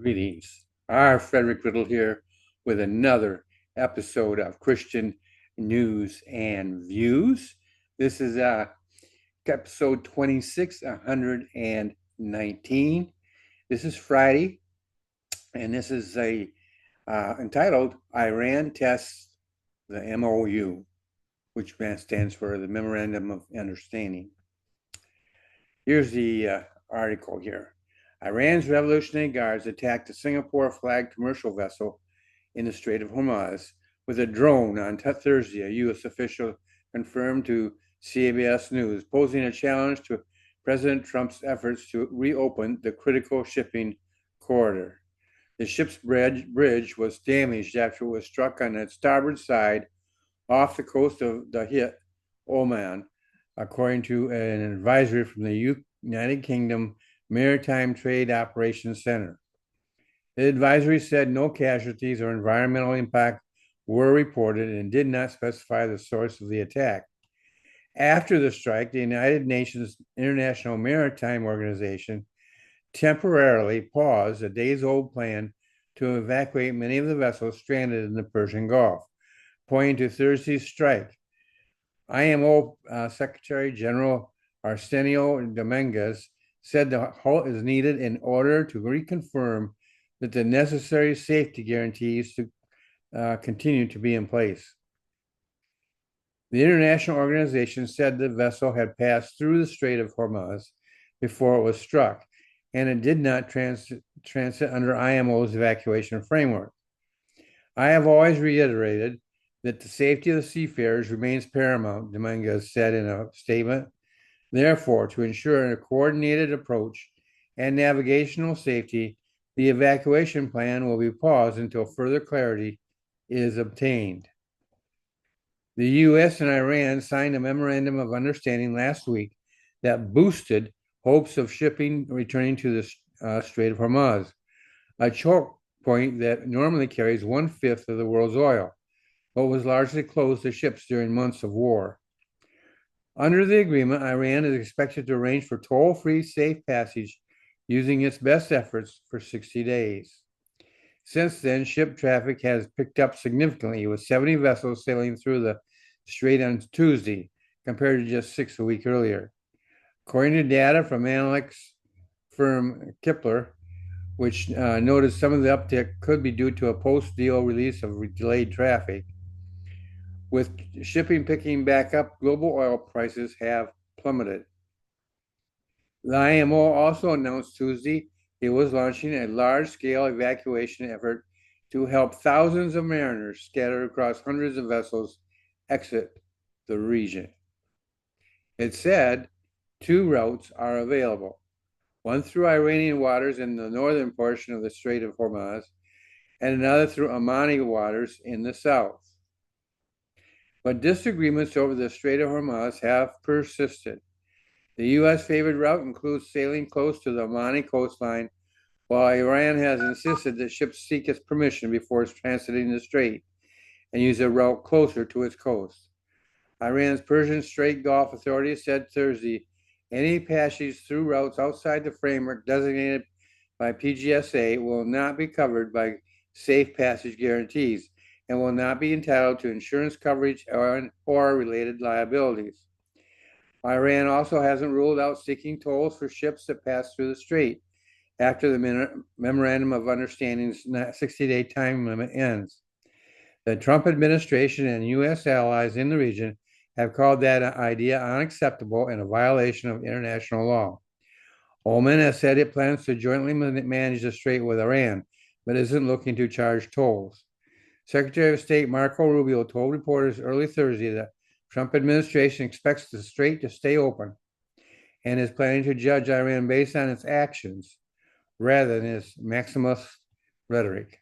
Greetings. Our Frederick Riddle here with another episode of Christian News and Views. This is episode 2619. This is Friday, and this is entitled Iran Tests the MOU, which stands for the Memorandum of Understanding. Here's the article here. Iran's Revolutionary Guards attacked a Singapore-flagged commercial vessel in the Strait of Hormuz with a drone on Thursday, a U.S. official confirmed to CBS News, posing a challenge to President Trump's efforts to reopen the critical shipping corridor. The ship's bridge was damaged after it was struck on its starboard side off the coast of the hit, Oman, according to an advisory from the United Kingdom Maritime Trade Operations Center. The advisory said no casualties or environmental impact were reported and did not specify the source of the attack. After the strike, the United Nations International Maritime Organization temporarily paused a days-old plan to evacuate many of the vessels stranded in the Persian Gulf, pointing to Thursday's strike. IMO Secretary General Arsenio Dominguez said the halt is needed in order to reconfirm that the necessary safety guarantees to continue to be in place. The international organization said the vessel had passed through the Strait of Hormuz before it was struck, and it did not transit under IMO's evacuation framework. I have always reiterated that the safety of the seafarers remains paramount, Dominguez said in a statement. Therefore, to ensure a coordinated approach and navigational safety, the evacuation plan will be paused until further clarity is obtained. The U.S. and Iran signed a Memorandum of Understanding last week that boosted hopes of shipping returning to the Strait of Hormuz, a choke point that normally carries 1/5 of the world's oil, but was largely closed to ships during months of war. Under the agreement, Iran is expected to arrange for toll-free safe passage using its best efforts for 60 days. Since then, ship traffic has picked up significantly, with 70 vessels sailing through the strait on Tuesday, compared to just 6 a week earlier. According to data from analytics firm Kipler, which noted some of the uptick could be due to a post-deal release of delayed traffic. With shipping picking back up, global oil prices have plummeted. The IMO also announced Tuesday it was launching a large-scale evacuation effort to help thousands of mariners scattered across hundreds of vessels exit the region. It said 2 routes are available, one through Iranian waters in the northern portion of the Strait of Hormuz, and another through Omani waters in the south. But disagreements over the Strait of Hormuz have persisted. The U.S. favored route includes sailing close to the Omani coastline, while Iran has insisted that ships seek its permission before transiting the strait and use a route closer to its coast. Iran's Persian Strait Gulf Authority said Thursday any passage through routes outside the framework designated by PGSA will not be covered by safe passage guarantees and will not be entitled to insurance coverage or related liabilities. Iran also hasn't ruled out seeking tolls for ships that pass through the strait after the Memorandum of Understanding's 60-day time limit ends. The Trump administration and U.S. allies in the region have called that idea unacceptable and a violation of international law. Oman has said it plans to jointly manage the strait with Iran, but isn't looking to charge tolls. Secretary of State Marco Rubio told reporters early Thursday that Trump administration expects the strait to stay open and is planning to judge Iran based on its actions rather than its maximalist rhetoric.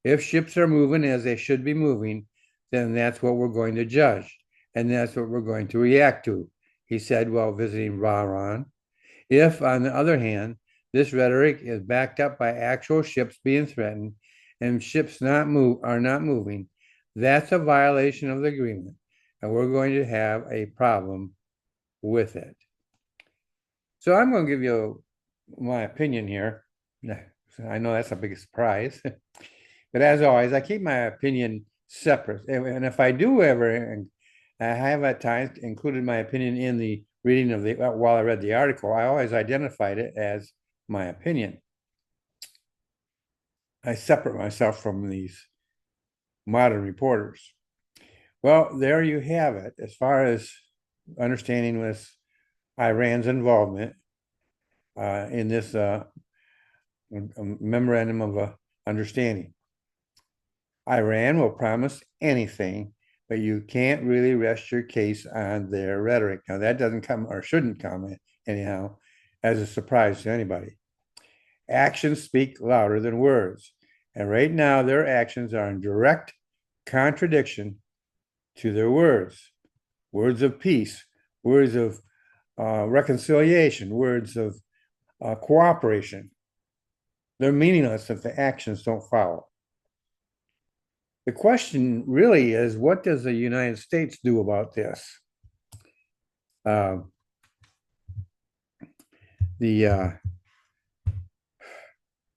If ships are moving as they should be moving, then that's what we're going to judge, and that's what we're going to react to, he said while visiting Bahrain. If, on the other hand, this rhetoric is backed up by actual ships being threatened and ships are not moving, that's a violation of the agreement, and we're going to have a problem with it. So I'm going to give you my opinion here. So I know that's a big surprise. But as always, I keep my opinion separate. And if I do ever, and I have at times included my opinion in the reading of the, while I read the article, I always identified it as my opinion. I separate myself from these modern reporters. Well, there you have it. As far as understanding with Iran's involvement in this memorandum of understanding. Iran will promise anything, but you can't really rest your case on their rhetoric. Now, that doesn't come or shouldn't come anyhow as a surprise to anybody. Actions speak louder than words. And right now, their actions are in direct contradiction to their words. Words of peace, words of reconciliation, words of cooperation. They're meaningless if the actions don't follow. The question really is, what does the United States do about this? Uh, the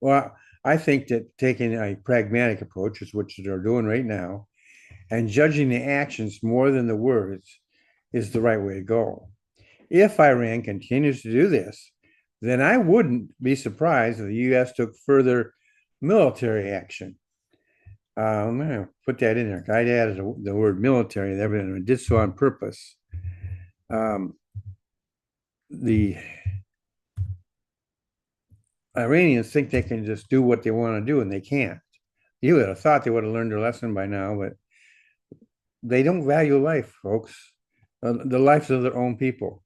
well, I think that taking a pragmatic approach is what they're doing right now, and judging the actions more than the words is the right way to go. If Iran continues to do this, then I wouldn't be surprised if the U.S. took further military action. I'm going to put that in there. I added the word military there, but I did so on purpose. The Iranians think they can just do what they want to do, and they can't. You would have thought they would have learned their lesson by now, but they don't value life, folks. The lives of their own people.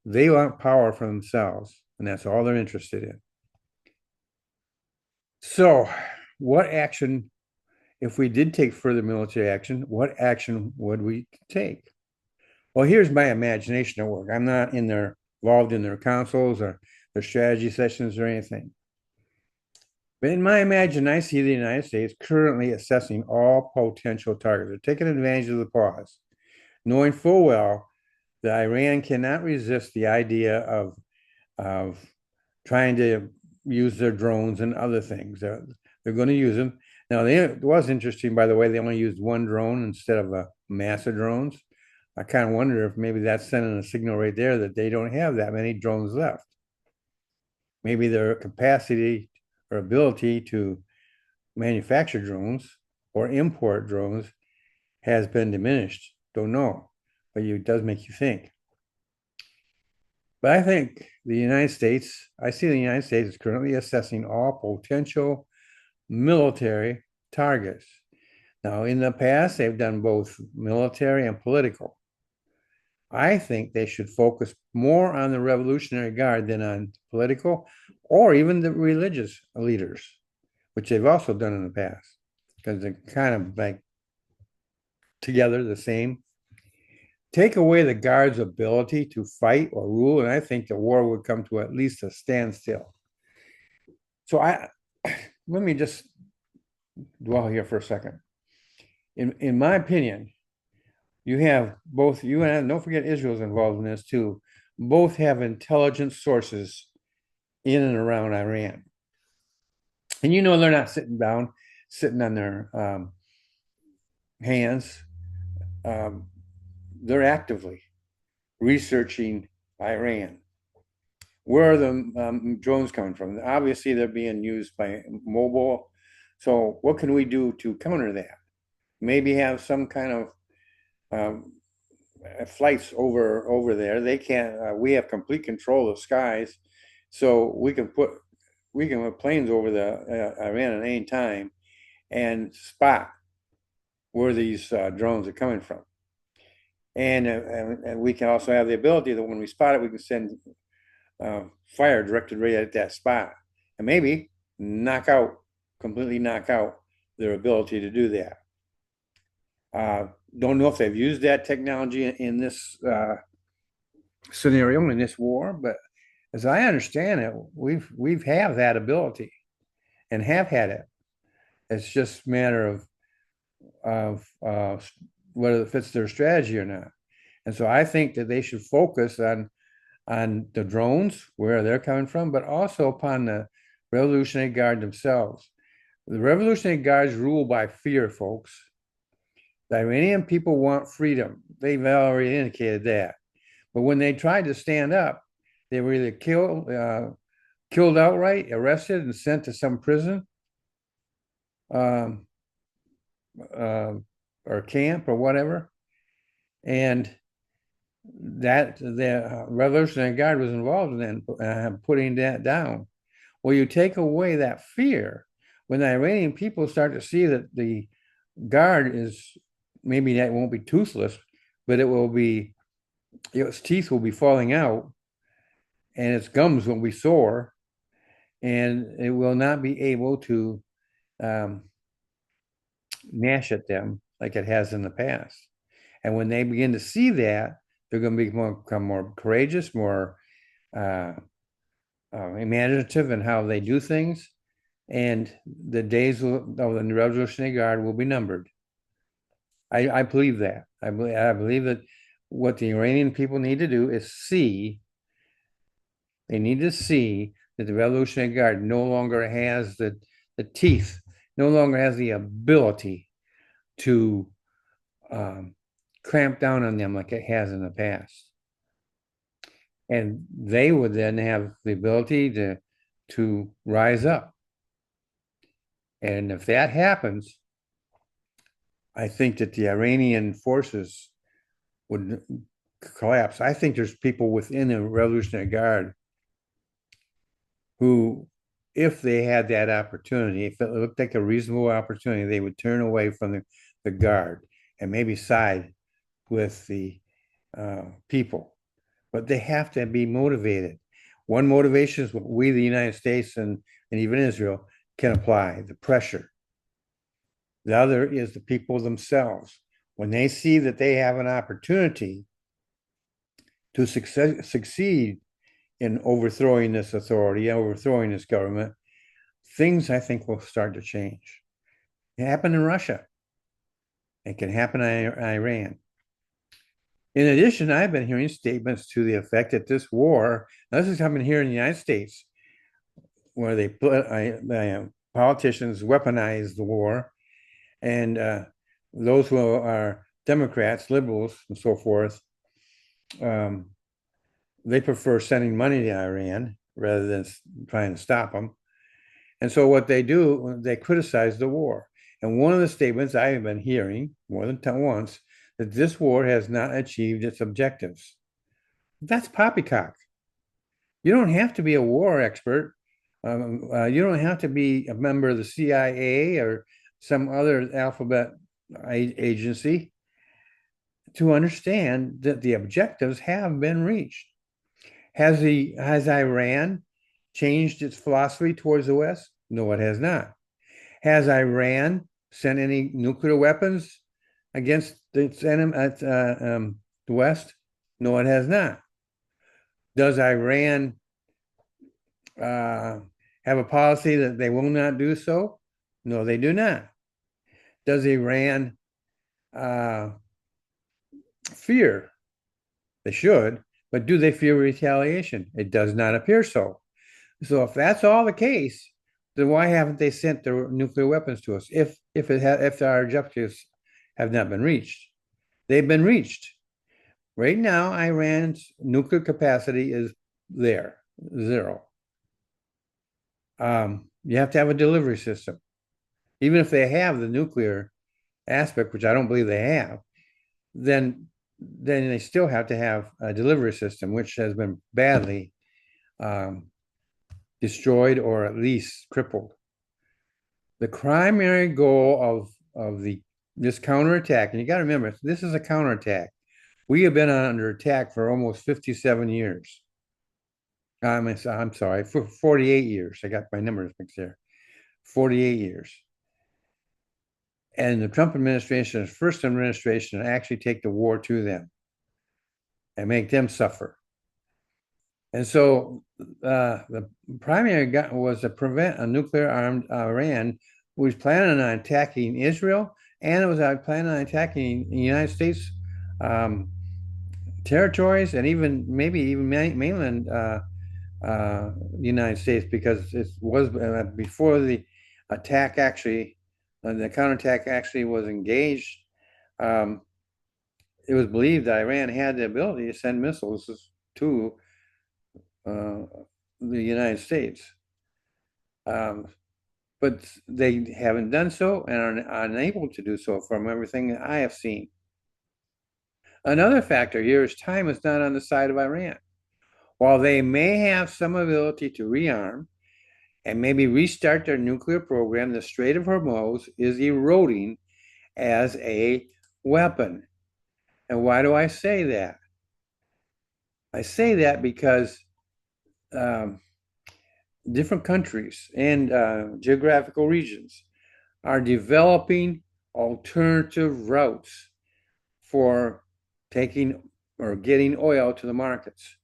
They want power for themselves, and that's all they're interested in. So, what action, if we did take further military action, what action would we take? Well, here's my imagination at work. I'm not involved in their councils or their strategy sessions or anything. But in my imagination, I see the United States currently assessing all potential targets. They're taking advantage of the pause, knowing full well that Iran cannot resist the idea of trying to use their drones and other things. They're going to use them. Now, it was interesting, by the way, they only used one drone instead of a mass of drones. I kind of wonder if maybe that's sending a signal right there that they don't have that many drones left. Maybe their capacity or ability to manufacture drones or import drones has been diminished. Don't know, but it does make you think. But I think I see the United States is currently assessing all potential military targets. Now, in the past, they've done both military and political. I think they should focus more on the Revolutionary Guard than on political or even the religious leaders, which they've also done in the past, because they're kind of like together the same. Take away the Guard's ability to fight or rule, and I think the war would come to at least a standstill. So let me just dwell here for a second. In my opinion, you have both you and don't forget Israel's involved in this too. Both have intelligence sources in and around Iran, and they're not sitting on their hands. They're actively researching Iran. Where are the drones coming from? Obviously, they're being used by mobile. So, what can we do to counter that? Maybe have some kind of flights over there. They can't. We have complete control of skies, so we can put planes over the Iran at any time and spot where these drones are coming from. And we can also have the ability that when we spot it, we can send fire directed right at that spot, and maybe completely knock out their ability to do that. Don't know if they've used that technology in this scenario, in this war, but as I understand it, we've have that ability and have had it. It's just a matter of whether it fits their strategy or not. And so I think that they should focus on the drones, where they're coming from, but also upon Revolutionary Guard themselves. The Revolutionary Guards rule by fear, folks. The Iranian people want freedom. They've already indicated that. But when they tried to stand up, they were either killed outright, arrested, and sent to some prison um, uh, or camp or whatever. And that the Revolutionary Guard was involved in putting that down. Well, you take away that fear when the Iranian people start to see that the guard is maybe that won't be toothless, but it will be its teeth will be falling out and its gums will be sore and it will not be able to um, gnash at them like it has in the past. And when they begin to see that, they're going to become more courageous, more uh, imaginative in how they do things. And the days of the Revolutionary Guard will be numbered. I believe that. I believe that what the Iranian people need to do is they need to see that the Revolutionary Guard no longer has the teeth, no longer has the ability to cramp down on them like it has in the past. And they would then have the ability to rise up. And if that happens, I think that the Iranian forces would collapse. I think there's people within the Revolutionary Guard who, if they had that opportunity, if it looked like a reasonable opportunity, they would turn away from the Guard and maybe side with the people. But they have to be motivated. One motivation is what we, the United States and even Israel, can apply, the pressure. The other is the people themselves. When they see that they have an opportunity to succeed in overthrowing this authority, overthrowing this government, things I think will start to change. It happened in Russia. It can happen in Iran. In addition, I've been hearing statements to the effect that this war, this is happening here in the United States, where they put politicians weaponize the war, and those who are Democrats, liberals, and so forth, they prefer sending money to Iran rather than trying to stop them. And so what they do, they criticize the war. And one of the statements I have been hearing more than once, that this war has not achieved its objectives. That's poppycock. You don't have to be a war expert. You don't have to be a member of the CIA or some other alphabet agency to understand that the objectives have been reached. Has Iran changed its philosophy towards the West? No, it has not. Has Iran sent any nuclear weapons against its enemy at the West? No, it has not. Does Iran have a policy that they will not do so? No, they do not. Does Iran fear? They should, but do they fear retaliation? It does not appear so. So if that's all the case, then why haven't they sent their nuclear weapons to us? If our objectives have not been reached, they've been reached. Right now, Iran's nuclear capacity is there, zero. You have to have a delivery system. Even if they have the nuclear aspect, which I don't believe they have, then they still have to have a delivery system, which has been badly destroyed or at least crippled. The primary goal of this counterattack, and you got to remember, this is a counterattack. We have been under attack for almost 57 years. I'm sorry, for 48 years. I got my numbers mixed there. 48 years. And the Trump administration is the first administration to actually take the war to them and make them suffer. And so the primary was to prevent a nuclear armed Iran who was planning on attacking Israel, and it was planning on attacking the United States territories and even maybe even mainland the United States because it was before the attack actually, the counterattack actually was engaged. Um, it was believed that Iran had the ability to send missiles to uh, the United States. Um, but they haven't done so and are unable to do so from everything that I have seen. Another factor here is time is not on the side of Iran. While they may have some ability to rearm and maybe restart their nuclear program, the Strait of Hormuz is eroding as a weapon. And why do I say that? I say that because um, different countries and geographical regions are developing alternative routes for taking or getting oil to the markets.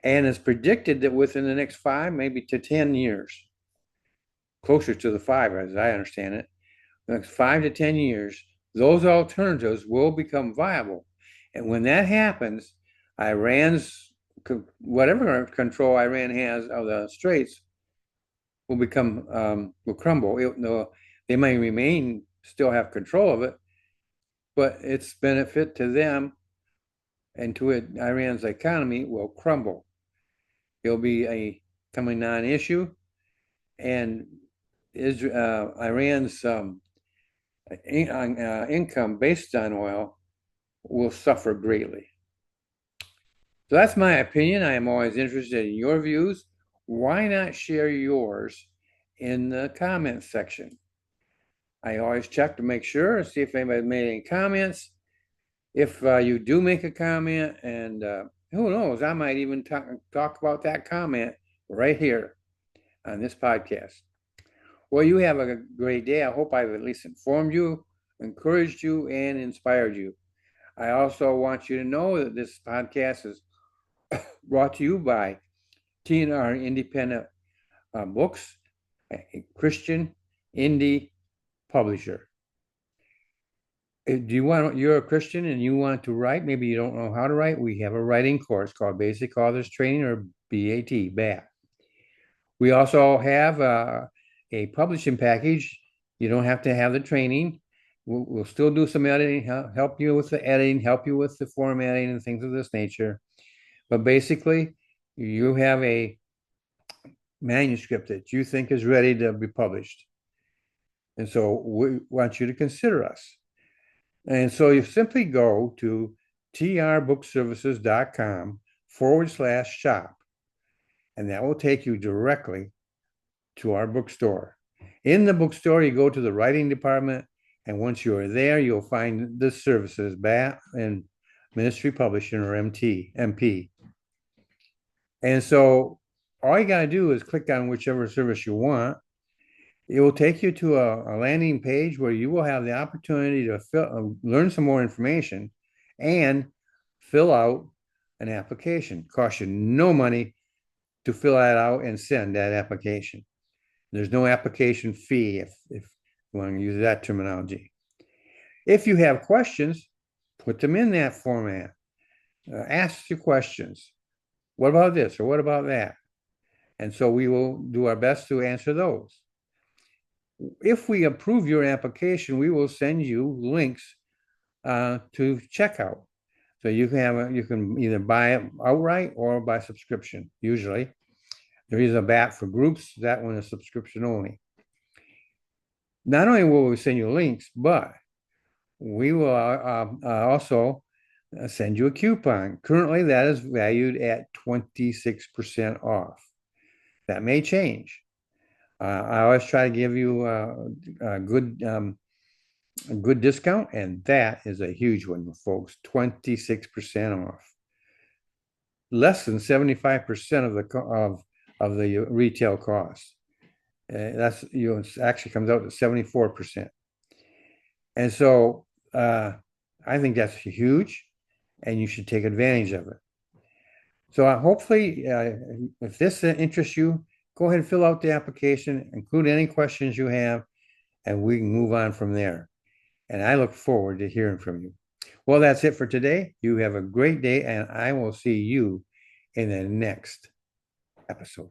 And it's predicted that within the next 5, maybe to 10 years, closer to the 5, as I understand it, the next 5 to 10 years, those alternatives will become viable. And when that happens, Iran's, whatever control Iran has of the straits will will crumble. They may remain, still have control of it, but its benefit to them and to Iran's economy will crumble. It'll be a coming non-issue, and Iran's income based on oil will suffer greatly. So that's my opinion. I am always interested in your views. Why not share yours in the comment section? I always check to make sure, see if anybody made any comments. If you do make a comment, and who knows, I might even talk about that comment right here on this podcast. Well, you have a great day. I hope I've at least informed you, encouraged you, and inspired you. I also want you to know that this podcast is brought to you by TNR Independent Books, a Christian indie publisher. You're a Christian and you want to write, maybe you don't know how to write, we have a writing course called Basic Authors Training, or BAT. We also have a publishing package. You don't have to have the training. We'll still do some editing, help you with the editing, help you with the formatting and things of this nature. But basically, you have a manuscript that you think is ready to be published. And so we want you to consider us. And so you simply go to trbookservices.com/shop, and that will take you directly to our bookstore. In the bookstore, you go to the writing department, and once you are there, you'll find the services, BAT and Ministry Publishing, or MP. And so all you got to do is click on whichever service you want. It will take you to a landing page where you will have the opportunity to learn some more information and fill out an application. It costs you no money to fill that out and send that application. There's no application fee, if you want to use that terminology. If you have questions, put them in that format. Ask your questions. What about this or what about that? And so we will do our best to answer those. If we approve your application, we will send you links to checkout. So you can either buy it outright or by subscription. Usually, there is a BAT for groups. That one is subscription only. Not only will we send you links, but we will also send you a coupon. Currently, that is valued at 26% off. That may change. I always try to give you a good discount, and that is a huge one, folks. 26% off. Less than 75% of the retail cost. That's it actually comes out to 74%. And so I think that's huge, and you should take advantage of it. So hopefully, if this interests you, go ahead and fill out the application, include any questions you have, and we can move on from there. And I look forward to hearing from you. Well, that's it for today. You have a great day, and I will see you in the next episode.